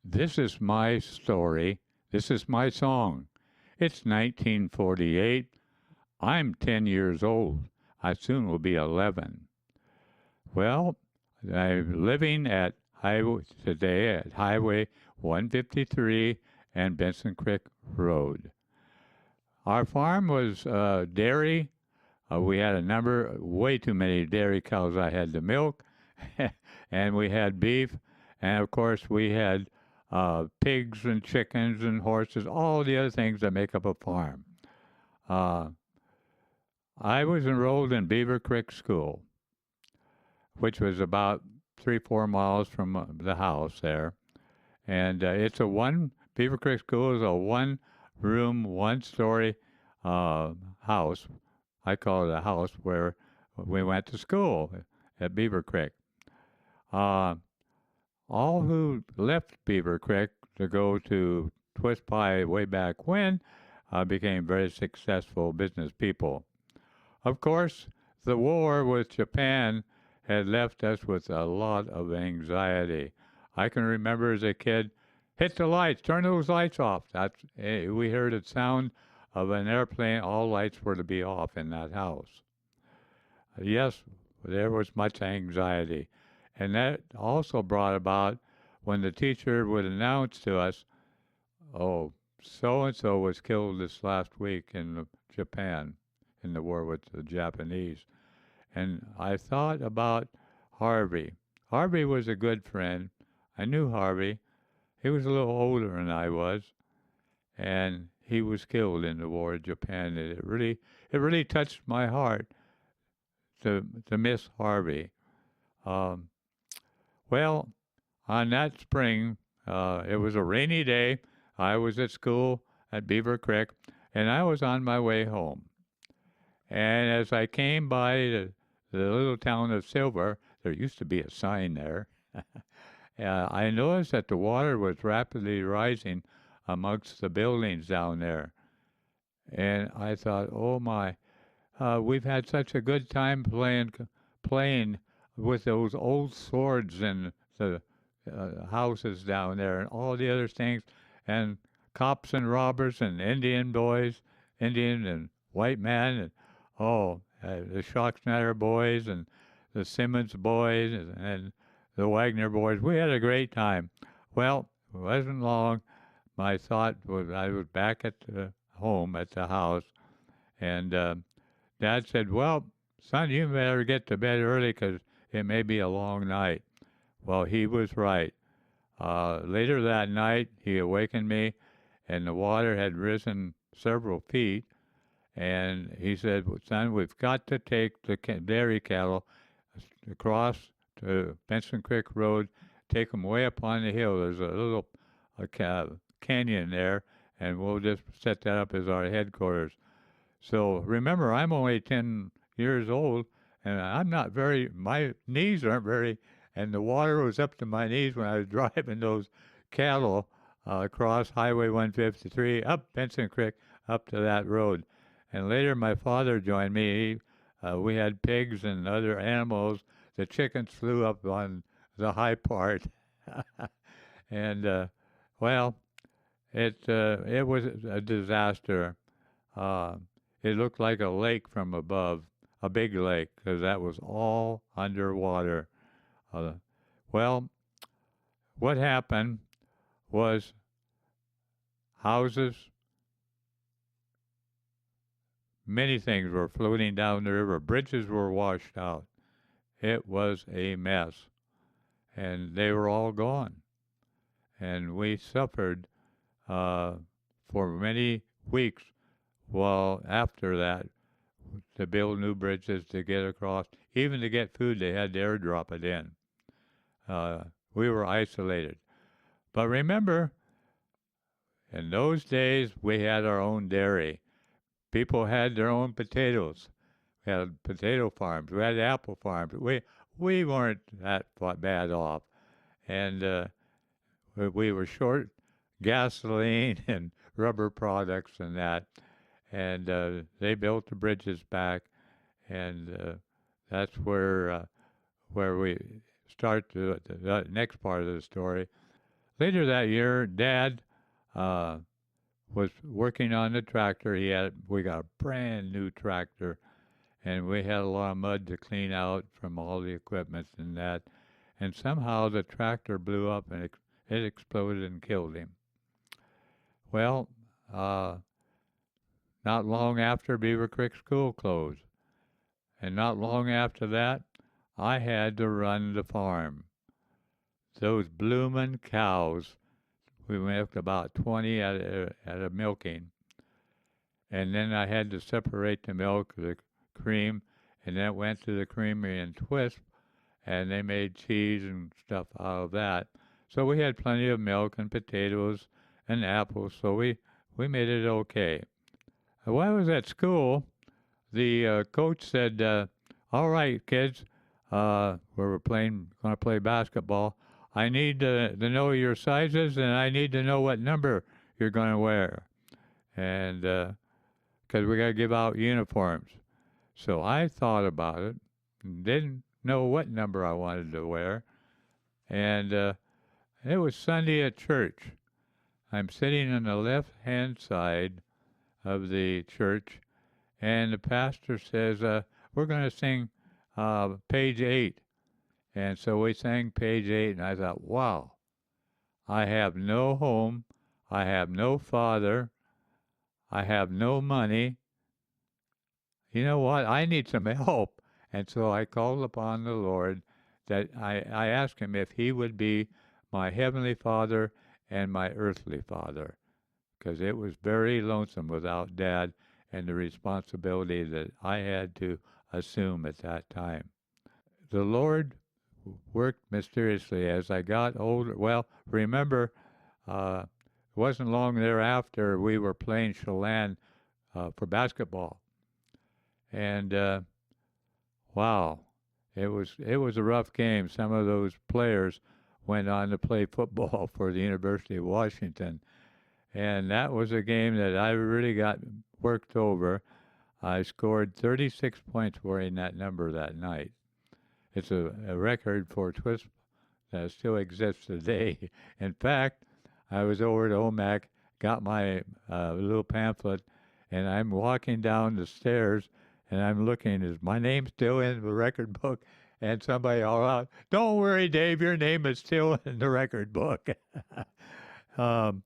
This is my story. This is my song. It's 1948. I'm 10 years old. I soon will be 11. Well, I'm living at Highway 153 and Benson Creek Road. Our farm was dairy. We had way too many dairy cows I had to milk, and we had beef, and of course we had pigs and chickens and horses, all the other things that make up a farm. Uh, I was enrolled in Beaver Creek School, which was about 3, 4 miles from the house there, and it's a one Beaver Creek School is a one-room, one-story house. I call it a house where we went to school at Beaver Creek. Uh, all who left Beaver Creek to go to Twist Pie way back when became very successful business people. Of course, the war with Japan had left us with a lot of anxiety. I can remember as a kid, hit the lights, turn those lights off. We heard the sound of an airplane, all lights were to be off in that house. Yes, there was much anxiety. And that also brought about when the teacher would announce to us, oh, so and so was killed this last week in Japan in the war with the Japanese. And I thought about Harvey. Harvey was a good friend. I knew Harvey. He was a little older than I was, and he was killed in the war in Japan. And it really touched my heart to miss Harvey. Um, well, on that spring, it was a rainy day. I was at school at Beaver Creek, and I was on my way home. And as I came by the little town of Silver, there used to be a sign there. I noticed that the water was rapidly rising amongst the buildings down there. And I thought, oh my, we've had such a good time playing with those old swords and the houses down there and all the other things, and cops and robbers and Indian boys, Indian and white man, and the Schocksnatter boys and the Simmons boys and the Wagner boys. We had a great time. Well, it wasn't long. My thought was I was back at the home at the house, and Dad said, "Well, son, you better get to bed early 'cause it may be a long night." Well, he was right. Later that night, he awakened me, and the water had risen several feet. And he said, well, "Son, we've got to take the dairy cattle across to Benson Creek Road, take them way up on the hill. There's a little canyon there, and we'll just set that up as our headquarters." So remember, I'm only 10 years old, and my knees aren't very, and the water was up to my knees when I was driving those cattle across Highway 153, up Benson Creek, up to that road. And later my father joined me. We had pigs and other animals. The chickens flew up on the high part. And, well, it was a disaster. Uh, it looked like a lake from above, a big lake, because that was all underwater. Uh, well, what happened was houses, many things were floating down the river. Bridges were washed out. It was a mess, and they were all gone. And we suffered for many weeks while after that to build new bridges to get across. Even to get food, they had to airdrop it in. We were isolated. But remember, in those days, we had our own dairy. People had their own potatoes. We had potato farms. We had apple farms. We weren't that bad off. And we were short gasoline and rubber products and that. And they built the bridges back, and that's where we start the next part of the story. Later that year, Dad uh, was working on the tractor. We got a brand new tractor, and we had a lot of mud to clean out from all the equipment and that. And somehow the tractor blew up and it exploded and killed him. Well, uh, not long after, Beaver Creek School closed. And not long after that, I had to run the farm. Those bloomin' cows, we milked about 20 at a milking. And then I had to separate the milk, the cream, and then it went to the creamery and Twisp, and they made cheese and stuff out of that. So we had plenty of milk and potatoes and apples, so we made it okay. While I was at school, the coach said, "All right, kids, we were going to play basketball. I need to know your sizes, and I need to know what number you're going to wear, and because we got to give out uniforms." So I thought about it, didn't know what number I wanted to wear, and it was Sunday at church. I'm sitting on the left-hand side of the church, and the pastor says, "We're going to sing page 8." And so we sang page 8, and I thought, wow, I have no home, I have no father, I have no money. You know what? I need some help. And so I called upon the Lord that I asked him if he would be my heavenly father and my earthly father, because it was very lonesome without Dad and the responsibility that I had to assume at that time. The Lord worked mysteriously as I got older. Well, remember, it wasn't long thereafter we were playing Chelan for basketball, and wow, it was a rough game. Some of those players went on to play football for the University of Washington, and that was a game that I really got worked over. I scored 36 points wearing that number that night. It's a record for Twist that still exists today. In fact, I was over at OMAC, got my little pamphlet, and I'm walking down the stairs, and I'm looking, is my name still in the record book? And somebody all out, "Don't worry, Dave, your name is still in the record book." um,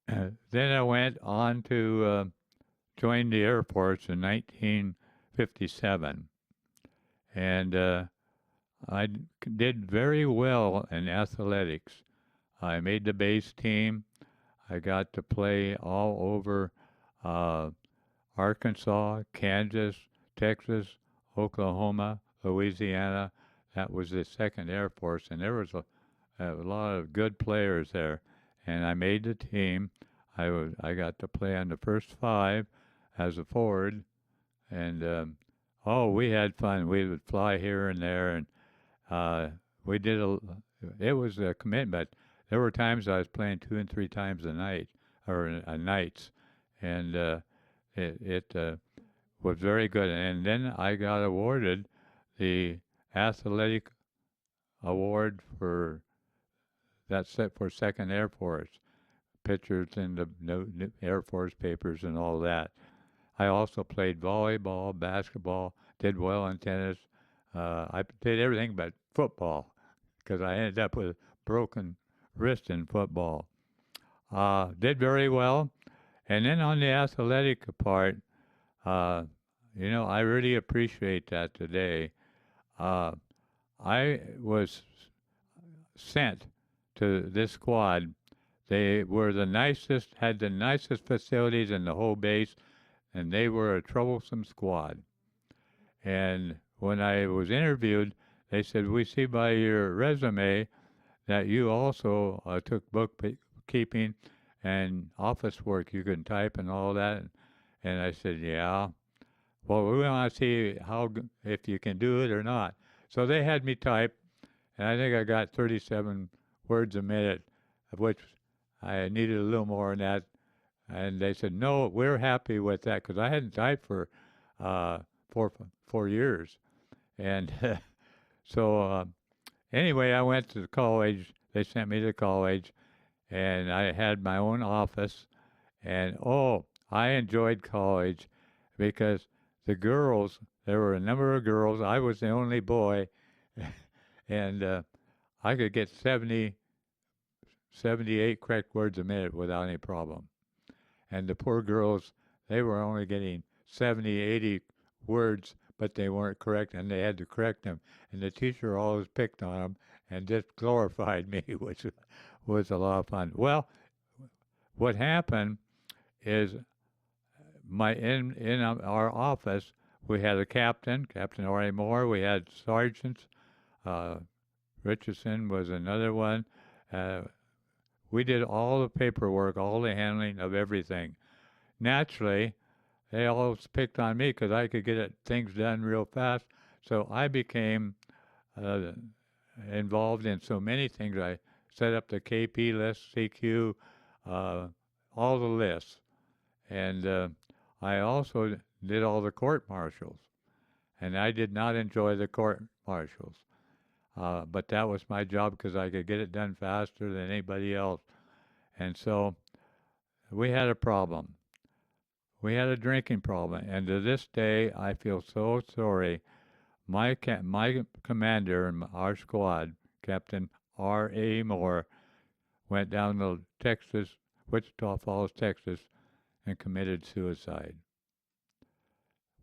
then I went on to join the Air Force in 1957, and I did very well in athletics. I made the base team. I got to play all over uh, Arkansas, Kansas, Texas, Oklahoma, Louisiana. That was the 2nd Air Force, and there was a lot of good players there. And I made the team. I got to play on the first 5 as a forward, and we had fun. We would fly here and there, and we did it was a commitment. There were times I was playing 2 and 3 times a night, or nights, and it was very good. And then I got awarded the athletic award for that set for 2nd Air Force, pictures in the Air Force papers and all that. I also played volleyball, basketball, did well in tennis. I did everything but football because I ended up with a broken wrist in football. Did very well. And then on the athletic part, uh, I really appreciate that today. Uh, I was sent to this squad. They were had the nicest facilities in the whole base, and they were a troublesome squad. And when I was interviewed, they said, "We see by your resume that you also took bookkeeping and office work. You can type and all that." And I said, "Yeah. Well, we want to see if you can do it or not." So they had me type, and I think I got 37 words a minute, of which I needed a little more than that. And they said, "No, we're happy with that," because I hadn't typed for uh, 4 years. And so anyway, I went to college they sent me to college, and I had my own office. And oh, I enjoyed college because the girls, there were a number of girls. I was the only boy, and I could get 78 correct words a minute without any problem. And the poor girls, they were only getting 70, 80 words, but they weren't correct, and they had to correct them. And the teacher always picked on them and just glorified me, which was a lot of fun. Well, what happened is in our office we had a captain, Captain R.A. Moore. We had sergeants. Uh, Richardson was another one. Uh, we did all the paperwork, all the handling of everything. Naturally, they always picked on me because I could get things done real fast. So I became uh, involved in so many things. I set up the KP list, CQ, uh, all the lists. And I also did all the court martials. And I did not enjoy the court martials. But that was my job because I could get it done faster than anybody else. And so we had a problem. We had a drinking problem. And to this day, I feel so sorry. My commander in our squad, Captain R.A. Moore, went down to Texas, Wichita Falls, Texas, and committed suicide.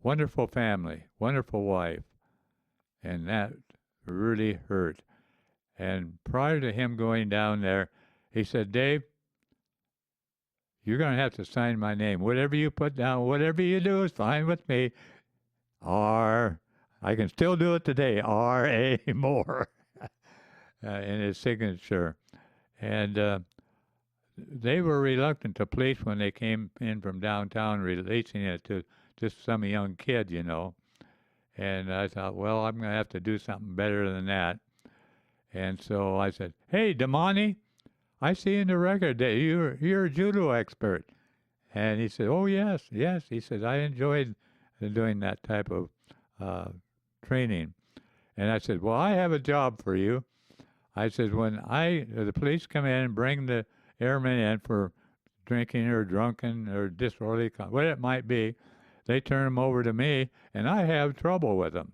Wonderful family, wonderful wife, and that really hurt. And prior to him going down there, he said, Dave, you're going to have to sign my name. Whatever you put down, whatever you do is fine with me. I can still do it today, R.A. Moore, in his signature. And they were reluctant, the police, when they came in from downtown, releasing it to just some young kid, you know. And I thought, well, I'm going to have to do something better than that. And so I said, hey, Damani, I see in the record that you're a judo expert. And he said, oh, yes. He said, I enjoyed doing that type of training. And I said, well, I have a job for you. I said, when the police come in and bring the airmen in for drinking or drunken or disorderly, what it might be, they turn them over to me, and I have trouble with them.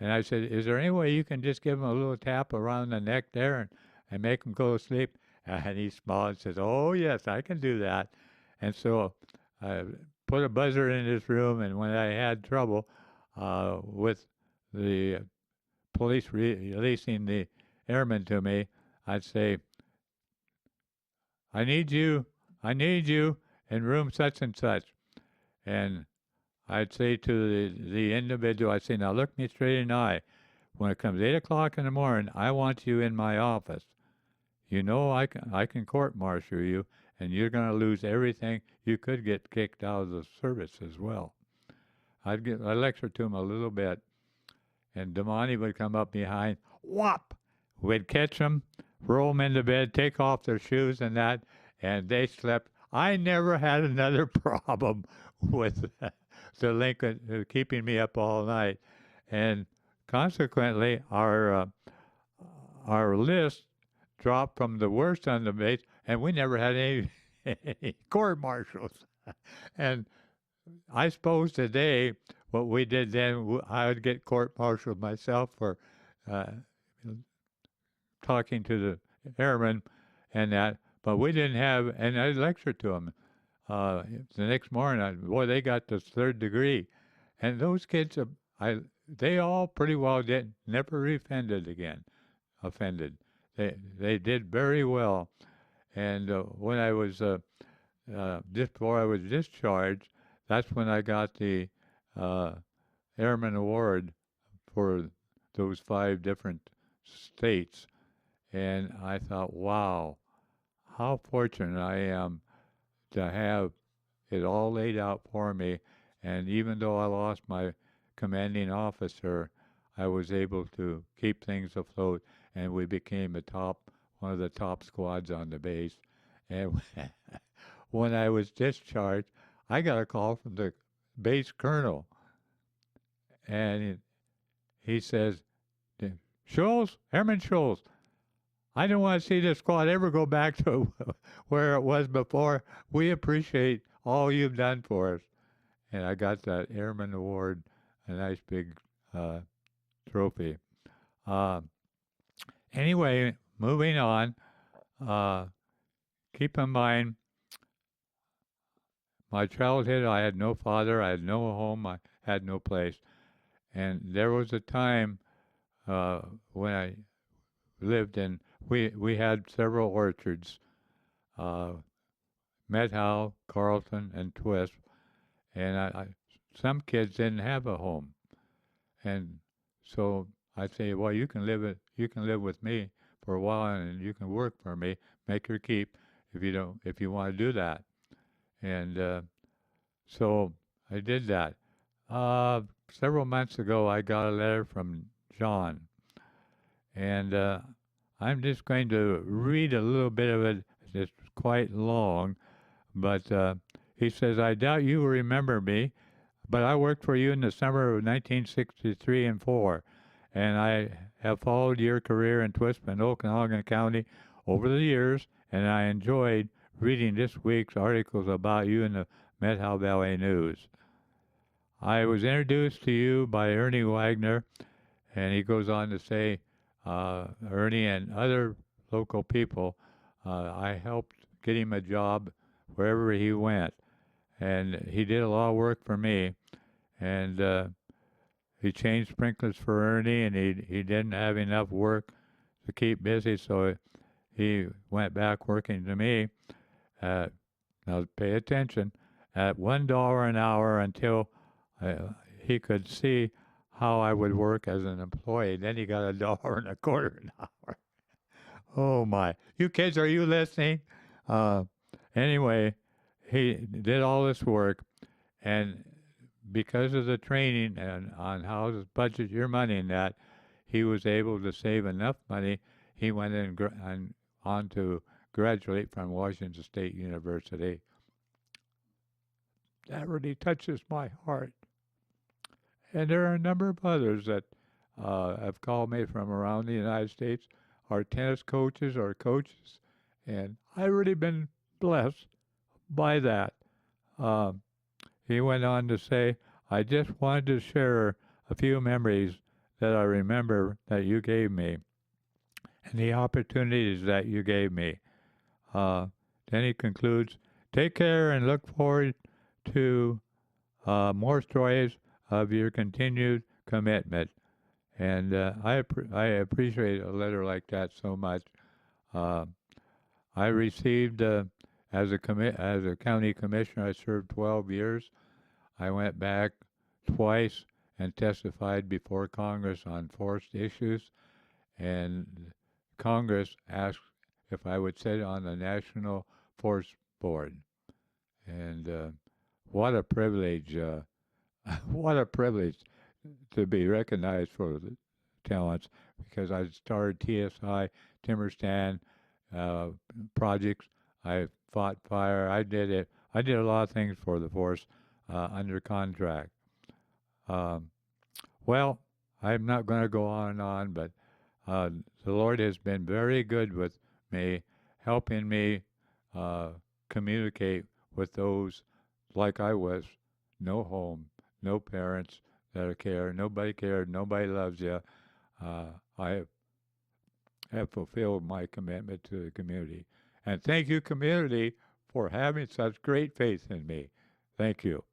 And I said, is there any way you can just give them a little tap around the neck there and make them go to sleep? And he smiled and says, oh, yes, I can do that. And so I put a buzzer in his room, and when I had trouble with the police releasing the airmen to me, I'd say, I need you in room such and such. And I'd say to the individual, I'd say, now look me straight in the eye. When it comes 8 o'clock in the morning, I want you in my office. You know I can court-martial you, and you're going to lose everything. You could get kicked out of the service as well. I lectured to him a little bit, and Damani would come up behind, whop! We'd catch them, roll them into bed, take off their shoes and that, and they slept. I never had another problem with delinquent keeping me up all night, and consequently, our list dropped from the worst on the base, and we never had any court martials. And I suppose today, what we did then, I would get court martialed myself for talking to the airmen and that, but we didn't have, and I lectured to them. The next morning, boy, they got the 3rd degree. And those kids, they all pretty well never offended. They did very well. And when I was, just before I was discharged, that's when I got the Airman Award for those 5 different states. And I thought, wow, how fortunate I am to have it all laid out for me. And even though I lost my commanding officer, I was able to keep things afloat, and we became one of the top squads on the base. And when I was discharged, I got a call from the base colonel, and he says, Schulz, Airman Schulz, I don't want to see this squad ever go back to where it was before. We appreciate all you've done for us. And I got that Airman Award, a nice big uh, trophy. Uh, anyway, moving on. Uh, keep in mind, my childhood, I had no father, I had no home, I had no place. And there was a time when I lived in, we had several orchards, uh, Methow, Carlton, and Twist. And some kids didn't have a home. And so I say, well, you can live with me for a while, and you can work for me, make your keep if you want to do that. And so I did that. Several months ago, I got a letter from John, and I'm just going to read a little bit of it. It's quite long, but he says, I doubt you will remember me, but I worked for you in the summer of 1963 and 4, and I have followed your career in Twisp and Okanagan County over the years, and I enjoyed reading this week's articles about you in the Methow Valley News. I was introduced to you by Ernie Wagner, and he goes on to say, Ernie and other local people, I helped get him a job wherever he went, and he did a lot of work for me. And he changed sprinklers for Ernie, and he didn't have enough work to keep busy, so he went back working to me. Now pay attention, at $1 an hour until he could see how I would work as an employee. Then he got $1.25 an hour. Oh my! You kids, are you listening? Anyway, he did all this work, and because of the training and on how to budget your money and that, he was able to save enough money. He went on to graduate from Washington State University. That really touches my heart. And there are a number of others that have called me from around the United States, are tennis coaches or coaches, and I've really been blessed by that. Uh, he went on to say, I just wanted to share a few memories that I remember that you gave me and the opportunities that you gave me. Then he concludes, take care and look forward to more stories of your continued commitment. And I appreciate a letter like that so much. I received, as a county commissioner, I served 12 years. I went back twice and testified before Congress on forest issues, and Congress asked if I would sit on the National Forest Board. And what a privilege! What a privilege to be recognized for the talents, because I started TSI, timber stand projects. I fought fire. I did it. I did a lot of things for the force under contract. Well, I'm not going to go on and on, but the Lord has been very good with me, helping me communicate with those like I was, no home, no parents that care, nobody cared, nobody loves you. I have fulfilled my commitment to the community. And thank you, community, for having such great faith in me. Thank you.